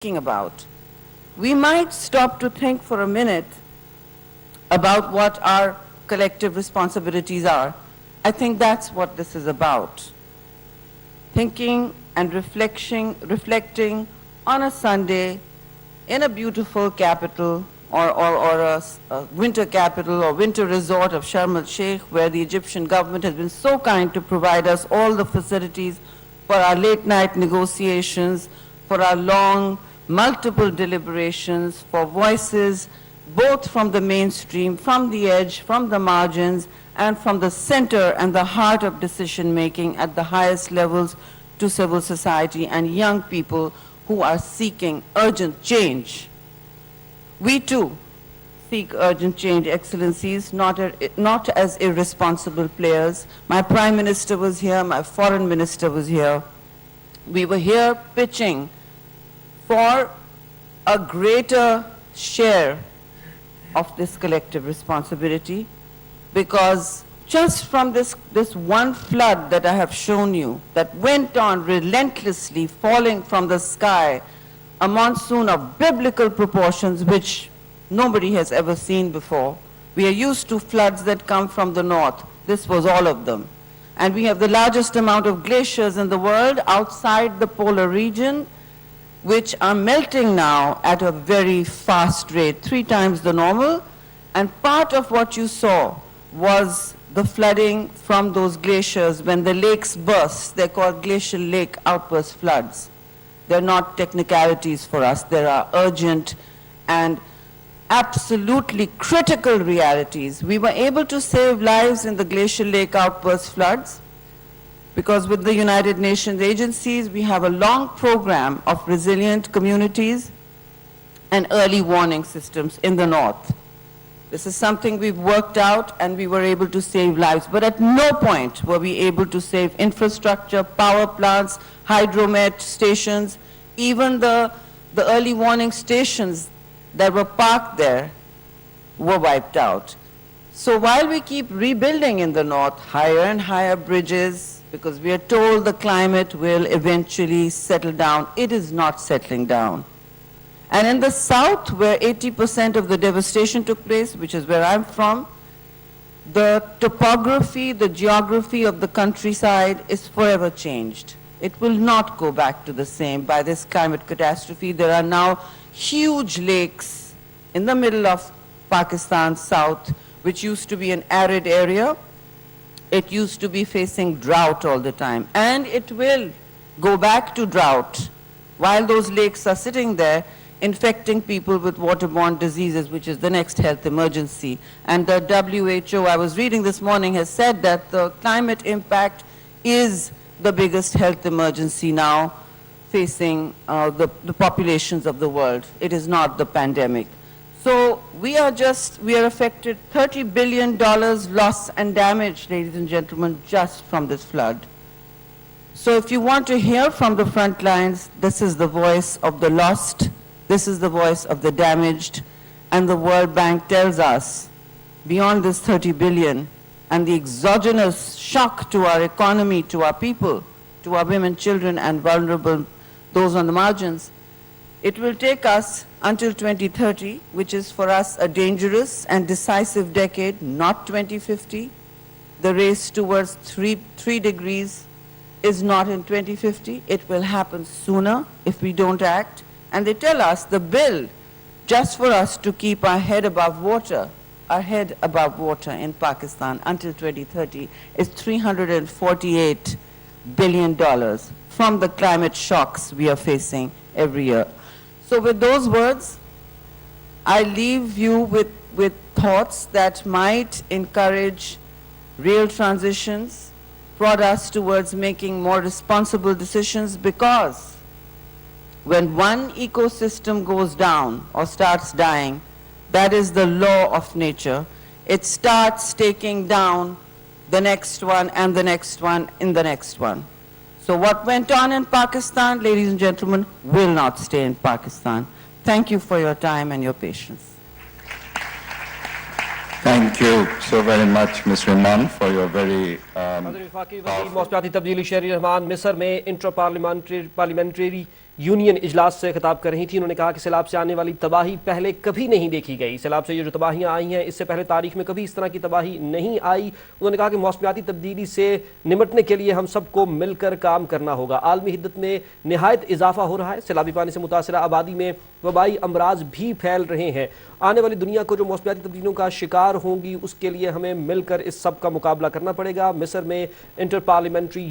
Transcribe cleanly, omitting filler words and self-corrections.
thinking about. We might stop to think for a minute about what our collective responsibilities are. I think that's what this is about. Thinking and reflecting on a Sunday in a beautiful capital or a winter capital or winter resort of Sharm el-Sheikh, where the Egyptian government has been so kind to provide us all the facilities for our late night negotiations, for our long multiple deliberations, for voices both from the mainstream, from the edge, from the margins, and from the center and the heart of decision making at the highest levels to civil society and young people who are seeking urgent change. We too seek urgent change, Excellencies, not as irresponsible players. My Prime Minister was here, my Foreign Minister was here. We were here pitching for a greater share of this collective responsibility, because just from this one flood that I have shown you, that went on relentlessly falling from the sky, a monsoon of biblical proportions which nobody has ever seen before. We are used to floods that come from the north. This was all of them. And we have the largest amount of glaciers in the world outside the polar region, which are melting now at a very fast rate, 3 times the normal. And part of what you saw was the flooding from those glaciers when the lakes burst. They're called glacial lake outburst floods. They're not technicalities for us. There are urgent and absolutely critical realities. We were able to save lives in the glacial lake outburst floods because with the United Nations agencies, we have a long program of resilient communities and early warning systems in the north. This is something we've worked out and we were able to save lives. But at no point were we able to save infrastructure, power plants, hydromet stations, even the early warning stations that were parked there were wiped out. So while we keep rebuilding in the north, higher and higher bridges, because we are told the climate will eventually settle down, it is not settling down. And in the south, where 80% of the devastation took place, which is where I'm from, the topography, the geography of the countryside is forever changed. It will not go back to the same by this climate catastrophe. There are now huge lakes in the middle of Pakistan's south, which used to be an arid area. It used to be facing drought all the time. And it will go back to drought while those lakes are sitting there, infecting people with waterborne diseases, which is the next health emergency. And the WHO, I was reading this morning, has said that the climate impact is the biggest health emergency now facing the populations of the world. It is not the pandemic. So we are affected $30 billion loss and damage, ladies and gentlemen, just from this flood. So if you want to hear from the front lines, this is the voice of the lost, this is the voice of the damaged, and the World Bank tells us, beyond this 30 billion and the exogenous shock to our economy, to our people, to our women, children, and vulnerable, those on the margins, it will take us until 2030, which is for us a dangerous and decisive decade, not 2050. The race towards 3 degrees is not in 2050. It will happen sooner if we don't act. And they tell us the bill just for us to keep our head above water in Pakistan until 2030 is $348 billion from the climate shocks we are facing every year. So with those words, I leave you with thoughts that might encourage real transitions, prod us towards making more responsible decisions, because when one ecosystem goes down or starts dying, that is the law of nature. It starts taking down the next one and the next one in the next one. So what went on in Pakistan, ladies and gentlemen, will not stay in Pakistan. Thank you for your time and your patience. Thank you so very much, Ms. Rehman, for your very मौसमियाती तब्दीली शहरी रहमान मिस्र में intra parliamentary union इजलास से खिताब कर रही थी। उन्होंने कहा कि सैलाब से आने वाली तबाही पहले कभी नहीं देखी गई। सैलाब से ये जो तबाहियां आई हैं, इससे पहले तारीख में कभी इस तरह की तबाही नहीं आई। उन्होंने कहा कि मौसमियाती तब्दीली से निपटने के लिए हम सबको मिलकर काम करना होगा। आलमी हिद्दत में निहायत इजाफा हो रहा है। सैलाबी पानी से मुतासरा आबादी में वबाई अमराज भी फैल रहे हैं। आने वाली दुनिया को जो मौसमियाती तब्दीलियों का शिकार होंगी, उसके लिए हमें मिलकर इस सब का मुकाबला करना पड़ेगा। मिस्र में इंटर पार्लियामेंट्री